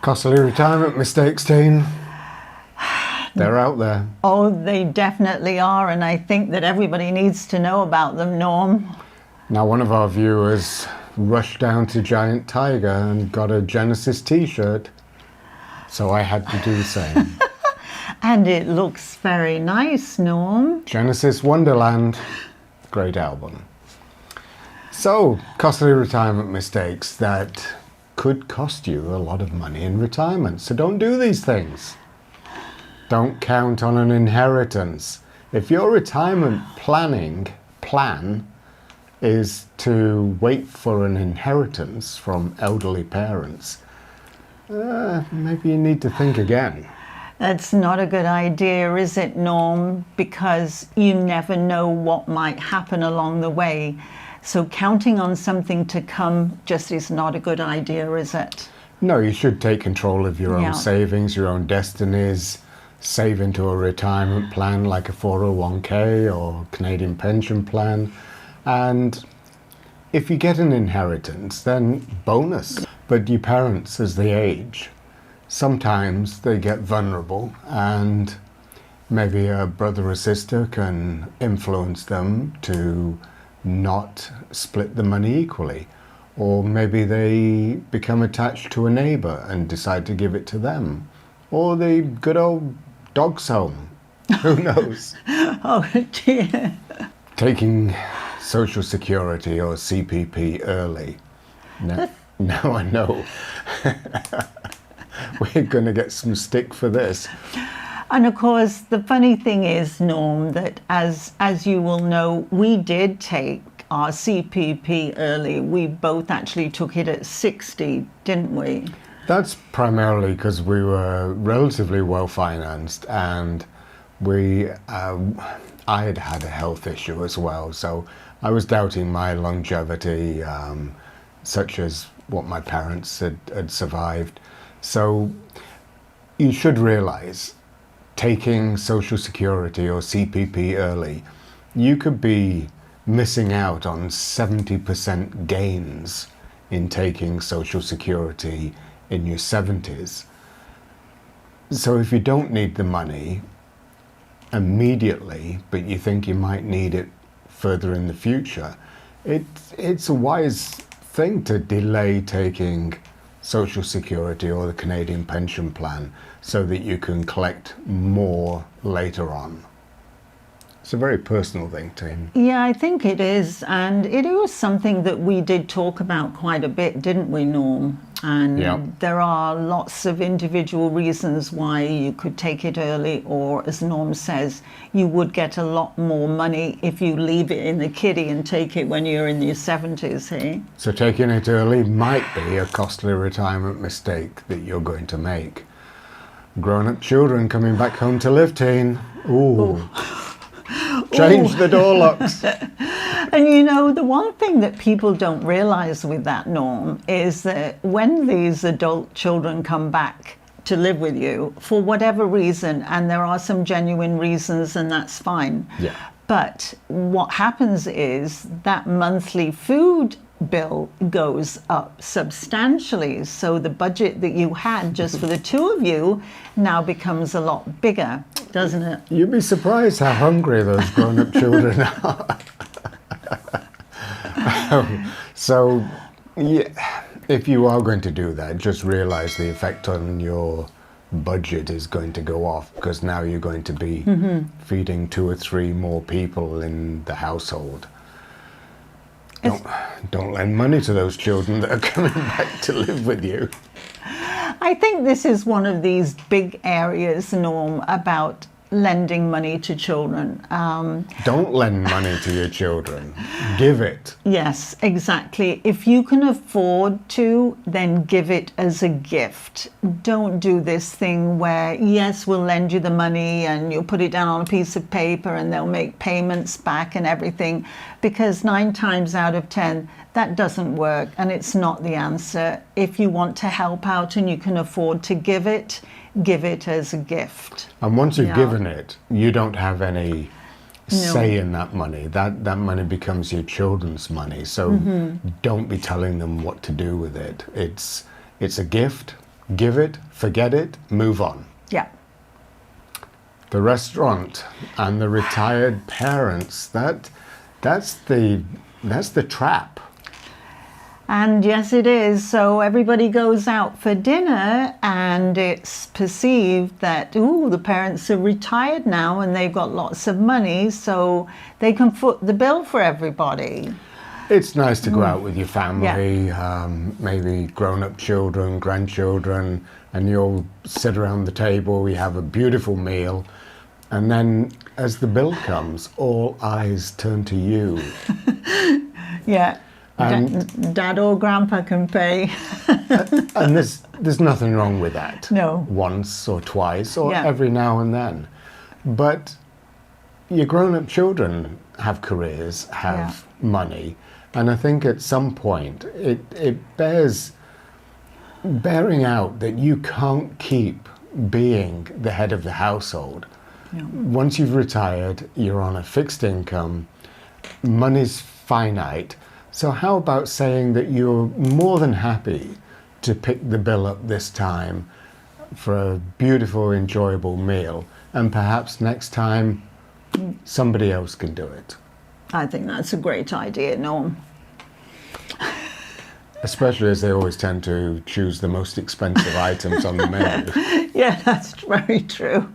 Costly retirement mistakes, team. They're out there. Oh, they definitely are, and I think that everybody needs to know about them, Norm. Now, one of our viewers rushed down to Giant Tiger and got a Genesis t-shirt, so I had to do the same. And it looks very nice, Norm. Genesis Wonderland, great album. So, costly retirement mistakes that could cost you a lot of money in retirement. So don't do these things. Don't count on an inheritance. If your retirement plan is to wait for an inheritance from elderly parents, maybe you need to think again. That's not a good idea, is it, Norm? Because you never know what might happen along the way. So counting on something to come just is not a good idea, is it? No, you should take control of your Yeah. own savings, your own destinies. Save into a retirement plan like a 401k or Canadian pension plan. And if you get an inheritance, then bonus. But your parents, as they age, sometimes they get vulnerable, and maybe a brother or sister can influence them to not split the money equally. Or maybe they become attached to a neighbour and decide to give it to them. Or the good old dog's home. Who knows? Oh dear. Taking Social Security or CPP early. Now I know. We're going to get some stick for this. And of course, the funny thing is, Norm, that as you will know, we did take our CPP early. We both actually took it at 60, didn't we? That's primarily because we were relatively well financed, and I had had a health issue as well, so I was doubting my longevity, such as what my parents had survived. So you should realize, taking Social Security or CPP early, you could be missing out on 70% gains in taking Social Security in your 70s. So if you don't need the money immediately, but you think you might need it further in the future, it's a wise thing to delay taking Social Security or the Canadian pension plan so that you can collect more later on. It's a very personal thing, Tim. Yeah, I think it is. And it was something that we did talk about quite a bit, didn't we, Norm? And Yeah. there are lots of individual reasons why you could take it early, or as Norm says, you would get a lot more money if you leave it in the kiddie and take it when you're in your 70s, hey? So taking it early might be a costly retirement mistake that you're going to make. Grown-up children coming back home to live, teen. Ooh. Change the door locks. And you know, the one thing that people don't realize with that, Norm, is that when these adult children come back to live with you, for whatever reason, and there are some genuine reasons, and that's fine. Yeah. But what happens is that monthly food bill goes up substantially. So the budget that you had just for the two of you now becomes a lot bigger, doesn't it? You'd be surprised how hungry those grown-up children are. So, yeah, if you are going to do that, just realize the effect on your budget is going to go off, because now you're going to be feeding 2 or 3 more people in the household. Don't lend money to those children that are coming back to live with you. I think this is one of these big areas, Norm, about lending money to children. Don't lend money to your children. Give it. Yes, exactly. If you can afford to, then give it as a gift. Don't do this thing where, yes, we'll lend you the money and you'll put it down on a piece of paper and they'll make payments back and everything, because 9 times out of 10, that doesn't work and it's not the answer. If you want to help out and you can afford to give it as a gift. And once you've Yeah. given it, you don't have any say in that money. That money becomes your children's money. So don't be telling them what to do with it. It's a gift. give it, forget it, move on. Yeah. The restaurant and the retired parents, that's the trap. And yes, it is. So everybody goes out for dinner and it's perceived that, ooh, the parents are retired now and they've got lots of money, so they can foot the bill for everybody. It's nice to go out with your family, maybe grown-up children, grandchildren, and you'll sit around the table, you have a beautiful meal, and then as the bill comes, all eyes turn to you. Yeah. Dad or grandpa can pay. And there's nothing wrong with that. No. Once or twice or every now and then. But your grown-up children have careers, have money, and I think at some point it bears bearing out that you can't keep being the head of the household. No. Once you've retired, you're on a fixed income, money's finite. So how about saying that you're more than happy to pick the bill up this time for a beautiful, enjoyable meal, and perhaps next time somebody else can do it. I think that's a great idea, Norm. Especially as they always tend to choose the most expensive items on the menu. Yeah, that's very true.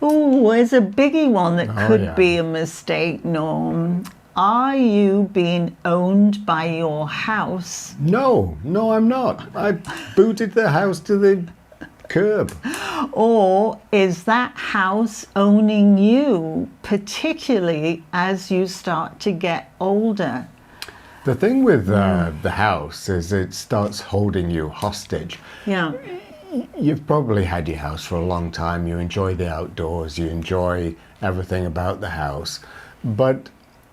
Oh, there's a biggie one that could be a mistake, Norm. Are you being owned by your house? No, I'm not. I booted the house to the curb. Or is that house owning you, particularly as you start to get older? The thing with the house is it starts holding you hostage. Yeah. You've probably had your house for a long time. You enjoy the outdoors. You enjoy everything about the house. But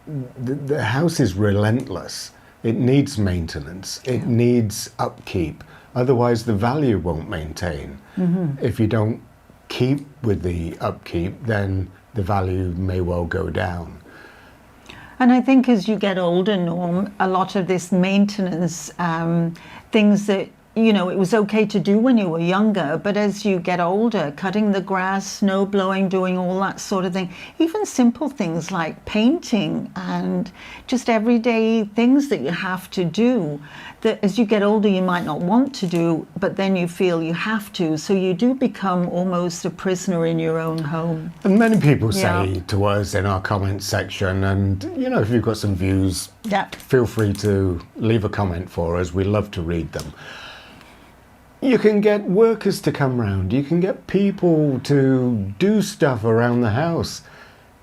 the house is relentless. It needs maintenance. It needs upkeep. Otherwise, the value won't maintain. Mm-hmm. If you don't keep with the upkeep, then the value may well go down. And I think as you get older, Norm, a lot of this maintenance, things that, you know, it was okay to do when you were younger, but as you get older, cutting the grass, snow blowing, doing all that sort of thing, even simple things like painting and just everyday things that you have to do, that as you get older you might not want to do, but then you feel you have to, so you do become almost a prisoner in your own home. And many people say to us in our comments section, and you know, if you've got some views, feel free to leave a comment for us. We love to read them. You can get workers to come round. You can get people to do stuff around the house.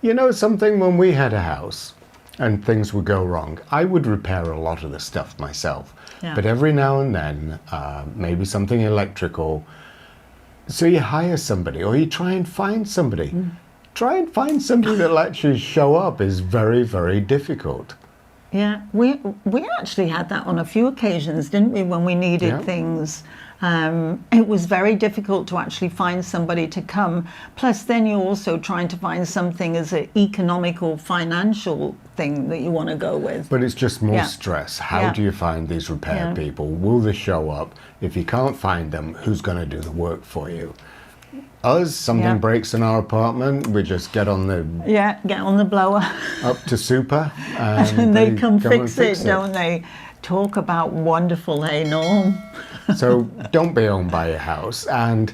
You know something, when we had a house and things would go wrong, I would repair a lot of the stuff myself. Yeah. But every now and then, maybe something electrical. So you hire somebody or you try and find somebody. Try and find somebody that'll actually show up is very, very difficult. Yeah, we actually had that on a few occasions, didn't we, when we needed things. It was very difficult to actually find somebody to come. Plus, then you're also trying to find something as an economical, financial thing that you want to go with. But it's just more stress. How do you find these repair people? Will they show up? If you can't find them, who's going to do the work for you? Us, something breaks in our apartment, we just get on the blower up to super, and they come fix it, don't they? Talk about wonderful, hey Norm. So don't be owned by a house, and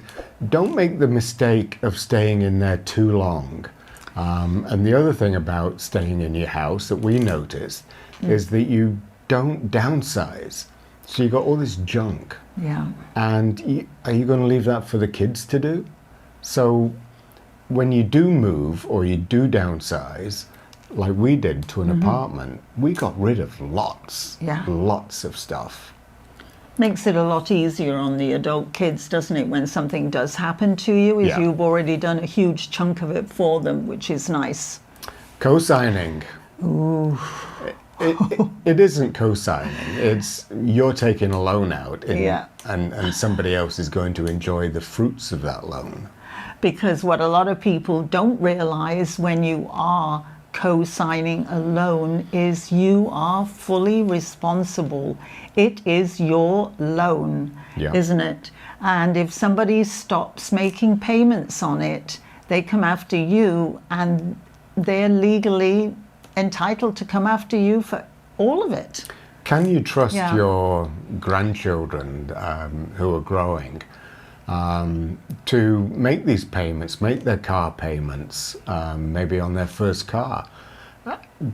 don't make the mistake of staying in there too long. And the other thing about staying in your house that we noticed is that you don't downsize. So you got all this junk. Yeah. And are you going to leave that for the kids to do? So when you do move or you do downsize, like we did to an apartment, we got rid of lots of stuff. Makes it a lot easier on the adult kids, doesn't it, when something does happen to you, is you've already done a huge chunk of it for them, which is nice. Co-signing. Ooh. It isn't co-signing. It's you're taking a loan out and somebody else is going to enjoy the fruits of that loan. Because what a lot of people don't realize when you are co-signing a loan is you are fully responsible. It is your loan, Yeah. isn't it? And if somebody stops making payments on it, they come after you, and they're legally entitled to come after you for all of it. Can you trust Yeah. your grandchildren who are growing to make these payments, make their car payments, maybe on their first car?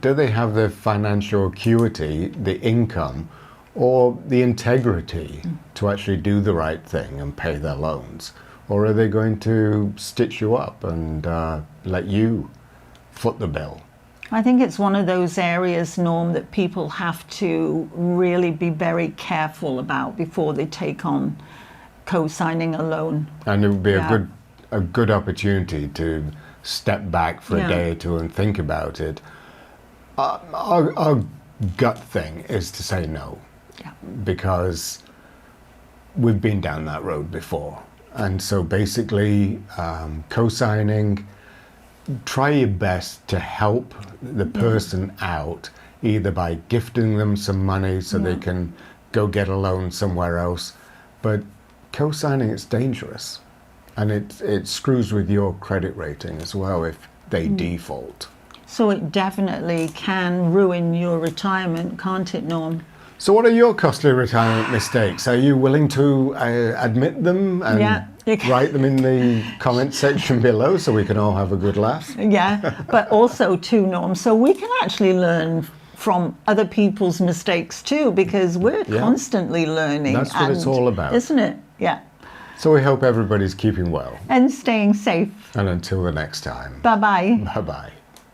Do they have the financial acuity, the income, or the integrity to actually do the right thing and pay their loans? Or are they going to stitch you up and let you foot the bill? I think it's one of those areas, Norm, that people have to really be very careful about before they take on co-signing a loan. And it would be Yeah. a good opportunity to step back for Yeah. a day or two and think about it. Our gut thing is to say no, Yeah. because we've been down that road before. And so basically, co-signing, try your best to help the person out, either by gifting them some money so they can go get a loan somewhere else. But co-signing, it's dangerous, and it screws with your credit rating as well if they default. So it definitely can ruin your retirement, can't it, Norm? So what are your costly retirement mistakes? Are you willing to admit them and Yeah, you can. write them in the comment section below so we can all have a good laugh? Yeah, but also too, Norm, so we can actually learn from other people's mistakes too, because we're Yeah. constantly learning. That's what it's all about. Isn't it? Yeah. So we hope everybody's keeping well. And staying safe. And until the next time, Bye-bye. bye-bye.